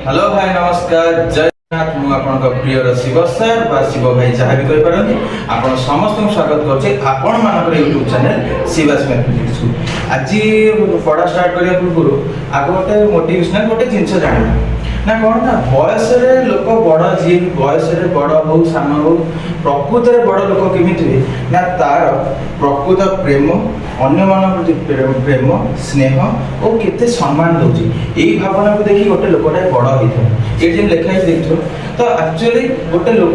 Hello भाई नमस्कार जय जगन्नाथ मु आपन प्रिय शिव सर बा शिव भाई जहाँ भी कहि पारନ୍ତି आपण समस्त स्वागत करछे आपण मानकर YouTube चैनल शिवास मैथमेटिक्स को आज पढ़ा स्टार्ट करिया पूर्व आगो गोटे मोटिवेशनल गोटे जिंस जानि ना कौन ना बयस रे लोक बड़ जी बयस रे बड़ हो सान हो प्रकृत रे बड़ लोक केमिति ना तार प्रकृत प्रेम अन्य मान प्रति प्रेम स्नेह और केते सम्मान दउची एई भावना को देखि गोटे लोकटा बड़ होइथो ए जे लेखा देखथो तो एक्चुअली गोटे लोक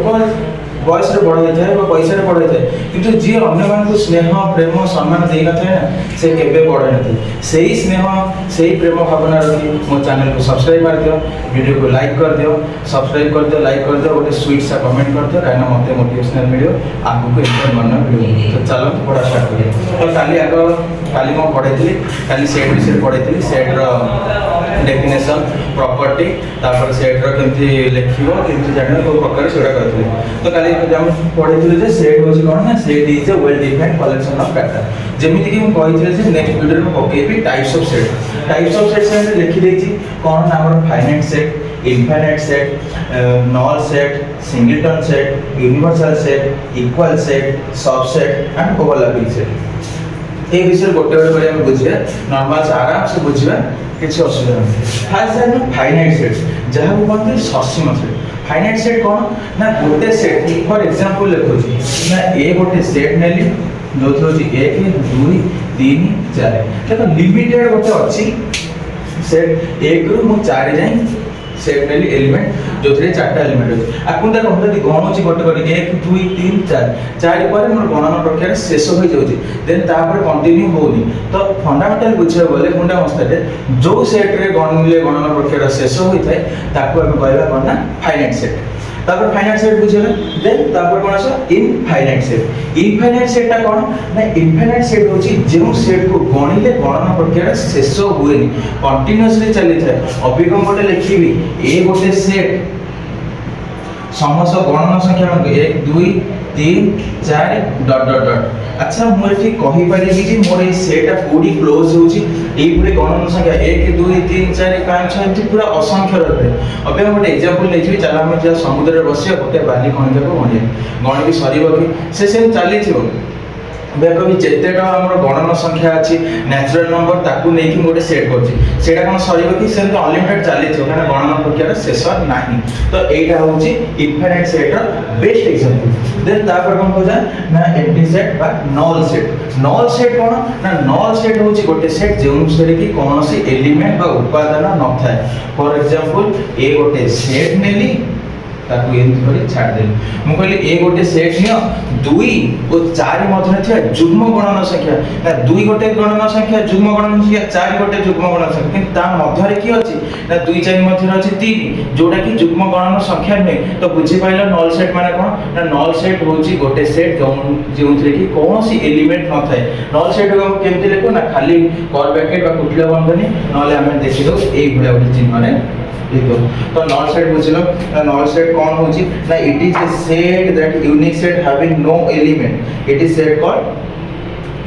बयस रे बड़ होई जाय पैसा रे बड़ होई जाय किंतु जे अन्य मान को स्नेह प्रेम सम्मान देई न थाए ना से केबे बड़ नथि सेही स्नेह सेही प्रेम भावना रखी मो चैनल को सब्सक्राइब कर दियो वीडियो को लाइक कर दियो सब्सक्राइब कर दियो लाइक कर दियो गोटे स्वीट सा कमेंट कर दियो काना मते मोटिवेशनल वीडियो आगु को इनफॉर्म मन वीडियो तो चलो पढ़ा स्टार्ट करिए तो काली मो पढैथिली काली सेट विषय पढैथिली सेट रो डेफिनेशन प्रॉपर्टी तापर सेट रो केमथि लेखिबो केमथि जानिबो को प्रकार सेडा करथिली तो काली हम पढैथिली जे सेट होछि कोन ना set is a well defined collection of data जेमिति कि हम कहिथिले जे नेक्स्ट वीडियो में पकेबी टाइप्स ऑफ सेट से लिखि देछि कोन ना हमर finite set infinite set null set singleton set universal set equal set subset and overlapping set ए विषय गोटे गोटे करे हम बुझिया नॉर्मल से आराम से बुझिया किसी असुविधा नहीं फास्ट सेट फाइनाइट सेट जहां को कहते ससीम सेट फाइनाइट सेट कौन ना गोटे सेट फॉर एग्जांपल लिखुची ना ए गोटे सेट नेली जो होची 1 2 3 4 देखो लिमिटेड गोटे अछि सेट 1 रु मु 4 जाई सेट नेली एलिमेंट जो थरे चारटा एलिमेंट अछि आपन देखो हम जदी गणोची गोटे गोटे 1 2 3 4 4 पर मोर गणना प्रक्रिया शेष हो जाउची देन तापर कंटिन्यू होनी तो फंडामेंटल बुझे बोले मुंडा अवस्था जो सेट रे गणना प्रक्रिया शेष होई थाए ताको हम कहबा कोन ना फाइनाइट सेट तापर फाइनाइट सेट बुझेला देन तापर कोन आसा इनफाइनाइट सेट ता कोन ना इनफाइनाइट सेट होची जेउ सेट को गणिले गणना प्रक्रिया शेष होएनी कंटीन्यूअसली चली थाए अभिगम गोटे लिखिबी ए गोटे सेट समस्त गणना संख्या 1 2 3 4 डॉट डॉट डॉट अच्छा मोर ठीक कहि पारिबी जे मोर ए सेटा कोडी क्लोज होची ए पुरे गणना संख्या 1 2 3 4 5 6 एमती पूरा असंख्य रहे अबे हम गोटे एग्जांपल लेछि चला हम जे समुद्र रे बसिया गोटे बाली खणिजा को गणिबी सरीबो कि से सेम चाली थिबो देखो भी जेतेटा हमर गणना संख्या अछि नेचुरल नंबर ताकू नै कि मोटे सेट करछि सेटा कोन सरीबो कि सेम अनलिमिटेड चाली थियो काना गणना प्रक्रिया शेष नाही तो एटा होछि इनफाइनाइट सेट रो बेस्ट एग्जांपल देन तापर कोन हो जाय ना एम्प्टी सेट बा नल सेट कोन ना नल सेट होछि गोटे सेट जेउ सरी कि कोनोसी एलिमेंट बा उपादान न थाए फॉर एग्जांपल ए गोटे सेट नेली ताकू एंत करे छाड़ दे मु कहली ए गोटे सेट नियो 2 और 4 मध्ये छै जुग्म गणना संख्या ना 2 गोटे गणना संख्या जुग्म गणना संख्या 4 गोटे जुग्म गणना संख्या किंतु ता मध्ये रे की अछि ना 2 4 मध्ये रे अछि 3 जोडा कि जुग्म गणना संख्या नै तो बुझि पाइलो नल सेट माने कोन ना नल सेट होची गोटे सेट जेउथरे कि कोनोसी एलिमेंट न थाए नल सेट को केमति लेको ना खाली कर ब्रैकेट बा कुटला बंधनी नले हमें देखि दो ए भले गोटे चिन्ह ने तो नल सेट बुझलो नल सेट कौन होची ना it is a set that unique set having no element it is set called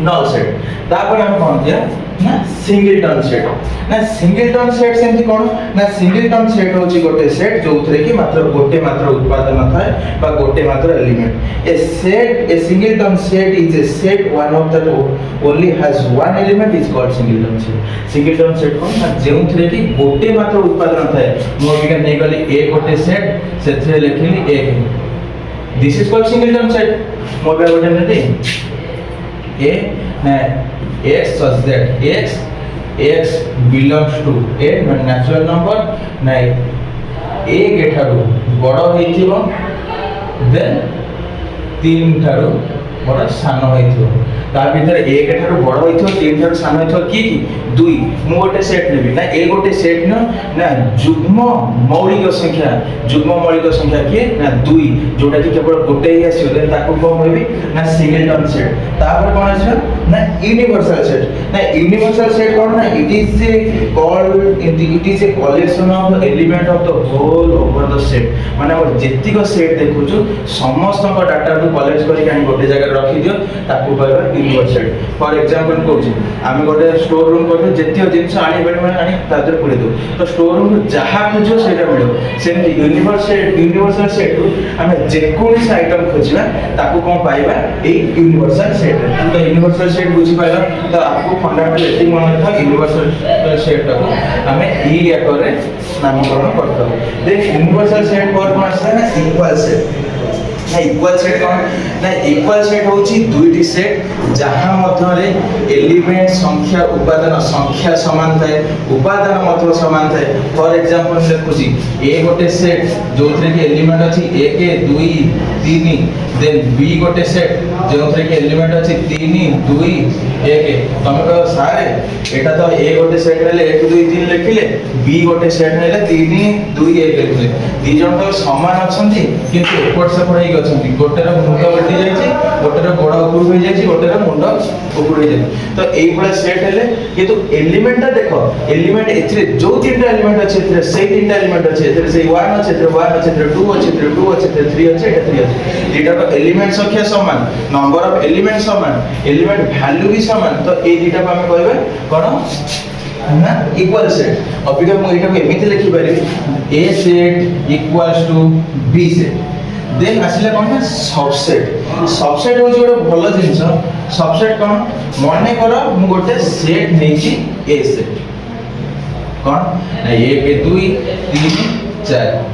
null set तापर हम कोन दिया ना सिंगलटन सेट सेमति कोन ना सिंगलटन सेट होची गोटे सेट जोथरे कि मात्र गोटे मात्र उत्पादन थाए बा गोटे मात्र element A singleton set is a set one of that only has one element is called singleton set कोन ना जोथरे कि गोटे मात्र उत्पादन थाए मो बिका नै गली ए गोटे सेट सेथरे लिखली 1 this is called singleton set मो बिका गोटे नेती ए ना x such that x belongs to a natural number ना a के ठारू बड़ होइथिबो देन 3 ठारू बड़ सान होइथिबो ता भीतर a के ठारू बड़ होइथिबो 3 ठारू सान होइथिबो की 2 मु गोटे सेट लेबी ना a गोटे सेट ना जुग्म मौलिक संख्या के ना 2 जोटा कि केवल गोटे ही आसी देन ताको कोन होइबी ना सिंगलटन सेट तापर कोन आछो ना यूनिवर्सल सेट ना यूनिवर्सल सेट कौन ना it is a called it is a collection of element of the whole over the set माने हम जेतिको सेट देखुछु समस्त को डाटा को कलेक्ट करी कानी गोटे जगह रखी दियो ताकू कहबा यूनिवर्सल सेट फॉर एग्जांपल कहूची आमे गोटे स्टोर रूम करते जेतियो जिंस आनी बेड में आनी तादर पुरे दो तो स्टोर रूम जहा खोजो सेटा मिलो सेम यूनिवर्सल सेट को आमे जेकोनी आइटम खोजिबा ताकू कोन पाइबा ए यूनिवर्सल सेट तो यूनिवर्सल सेट बुझी पाइला तो आपको फंडामेंटल एथिंग मन था यूनिवर्सल सेट को हमें ई आकारे नामकरण करता देन यूनिवर्सल सेट पर कोन आसे ना इक्वल सेट ना इक्वल सेट कोन ना इक्वल सेट होची दुईटी सेट जहां मध्य रे एलिमेंट संख्या उपादान संख्या समान थाए उपादान मध्य समान थाए फॉर एग्जांपल देखुची ए गोटे सेट जोथरे के एलिमेंट अछि 1 2 3 देन बी गोटे सेट जोथरे के एलिमेंट अछि 3 2 1 तमे कह सारे एटा तो ए गोटे सेट रे 1 2 3 लिखिले बी गोटे सेट रे 3 2 1 लिखिले दी जण तो समान अछंती किंतु एपट सेपट हे अछंती गोटेर मुंड उल्टी जायछि गोटेर गोड़ ऊपर हो जायछि गोटेर मुंड ऊपर हो जायछि तो एई बडा सेट हेले किंतु एलिमेंट देखो एलिमेंट एथरे जो तीनटा एलिमेंट अछि एथरे सेई तीनटा एलिमेंट अछि एथरे सेई 1 अछि एथरे 1 अछि एथरे 2 अछि एथरे 2 अछि एथरे 3 अछि एथरे 3 अछि दीटा एलिमेंट संख्या समान नंबर ऑफ एलिमेंट समान एलिमेंट वैल्यू भी समान तो ए दीटा को हम कहबे कोन ना इक्वल सेट अबिका मु एटा को एमिति लिखि पारि A set equals to B set then आसिले कोन ना सबसेट हो जोडो भलो जिंस सबसेट कोन माने करो मु गोटे सेट नेची ए सेट कोन ना 1 2 3 4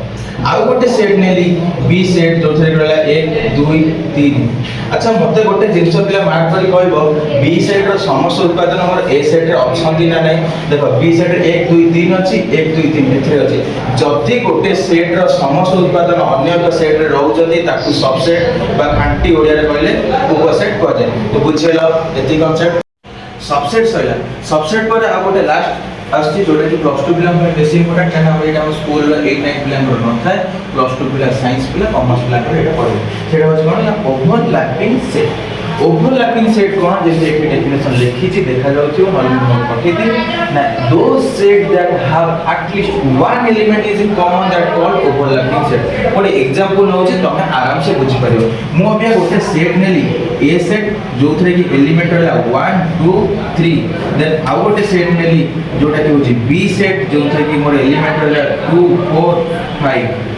आउ गोटे सेट नेली बी सेट जो थरे रहला 1 2 3 अच्छा मते गोटे जिंस पिला मार्क करी कहबो बी सेट रो समस्त उत्पादन हमर ए सेट रे ऑप्शन ना नै देखो बी सेट रे 1 2 3 अछि 1 2 3 एथरे अछि जति गोटे सेट रो समस्त उत्पादन अन्य एक सेट रे रहउ जति ताकू सबसेट बा खांटी ओडिया रे कहले उपसेट कह जाय तो बुझेला एति कांसेप्ट सबसेट सइला सबसेट पर आ गोटे लास्ट आस्ती जोडे कि प्लस 2 पिला में बेसी इंपोर्टेंट काना हम एटा स्कूल रे 8 9 पिला में न थाए प्लस 2 पिला साइंस पिला कॉमर्स पिला रे एटा पढे सेटा होछ कोन ना ओवरलैपिंग सेट कोन जैसे एक डेफिनेशन लिखी छी देखा जाउछि और नॉलेज पठे थी ना दो set that have at least one element is in common that called overlapping set कोन एग्जांपल होछि तमे आराम से बुझी परियो मु अबिया गोटे सेट नेली ए सेट जोथरे की एलिमेंट रहला 1 2 3 देन आ गोटे सेट नेली जोटा कि होछि बी सेट जोथरे की मोर एलिमेंट रहला 2 4 5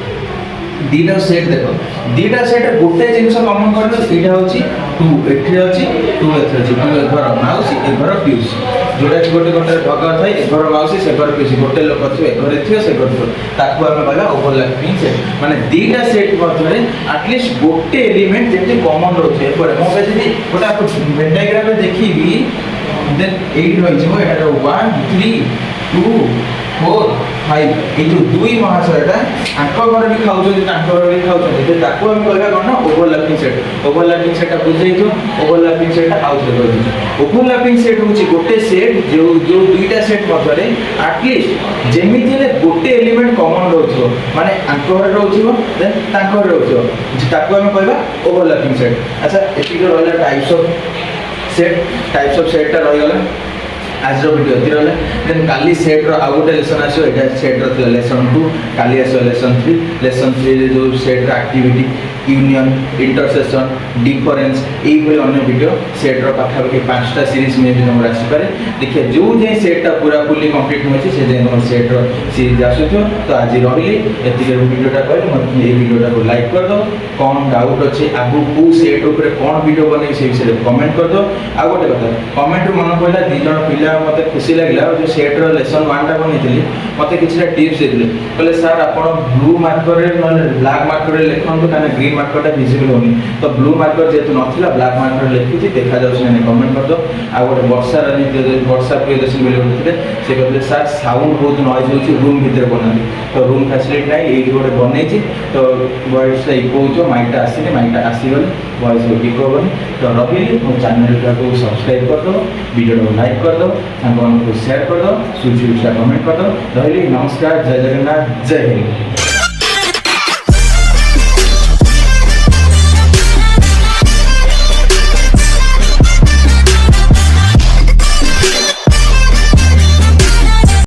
दीटा सेट देखो दीटा सेट गोटे जिंस कॉमन करलो एटा होछि 2 एठी अछि 2 एथि अछि 2 एघर माउसी एघर पिउसी जोडा कि गोटे गोटे भगर थाई एघर माउसी सेघर पिउसी गोटे लोक थियो एघर थियो सेघर थियो ताकू हम कहला ओवरलैपिंग सेट माने दीटा सेट मध्यरे एट लीस्ट गोटे एलिमेंट जेते कॉमन रहथे पर मो कहछि गोटा वेन डायग्राम रे देखिबी देन 8 रहि जिवो एटा 1 3 2 4 5 এই যে দুই মহাশয়টা আঙ্ক ঘর বি খাউছন্তি তাঙ্ক ঘর বি খাউছন্তি যে তাকু আমি কইবা কোন না ওভারল্যাপিং সেটটা বুঝাইছো ওভারল্যাপিং সেটটা আউটরে কইছো ওভারল্যাপিং সেট হচ্ছে গোটে সেট যে দুইটা সেট মধ্যে এট লিস্ট যেমিতি হলে গোটে এলিমেন্ট কমন রହୁଥିବ মানে আঙ্ক ঘর রହୁଥିବ দেন তাঙ্ক ঘর রହୁଥିବ যে তাকু আমি কইবা ওভারল্যাপিং সেট আচ্ছা এটিকে রইলা টাইপস অফ সেটটা রইগলা आज वीडियो ती रहले देन काली सेट रो आ गोटे लेसन आसो एटा सेट रो थिला लेसन 2 काली आसो लेसन 3 रे जो सेट रो एक्टिविटी यूनियन इंटरसेक्शन डिफरेंस एई भली अन्य वीडियो सेट रो पाठा के 5टा सीरीज में भी हम आसी पारे देखिए जो जे सेट टा पूरा फुली कंप्लीट होछि से जे हम सेट रो सीरीज आसुथो तो आज रहिली एति के वीडियो टा कहले मत ए वीडियो टा को लाइक कर दो कोन डाउट अछि आगु को सेट ऊपर कोन वीडियो बनै से विषय कमेंट कर दो आ गोटे कथा कमेंट मन पइला दी जण पिला मते खुशी लागला जो सेट रो लेसन 1 टा बनिथिली मते किछटा टिप्स देथिले कहले सर आपण ब्लू मार्कर रे न ब्लैक मार्कर रे लेखन तो काने ग्रीन मार्कर टा विजिबल होनी तो ब्लू मार्कर जेतु नथिला ब्लैक मार्कर लेखिथि देखा जाउछ ने कमेंट कर दो आ गोटे वर्षा रानी वर्षा प्रियदर्शन बोले बोलथिले से कहले सर साउंड बहुत नॉइज होची रूम भीतर बनानी तो रूम फैसिलिटी নাই এই গোटे बनेछि तो वॉइस टा इको होचो माइकटा आसीने माइकटा आसीगले वॉइस को इको होबनी तो रहिली मो चैनल को सब्सक्राइब कर दो वीडियो को लाइक कर दो को शेयर कर दो सूची कमेंट कर दो रहिली नमस्कार जय जगन्नाथ जय हिंद।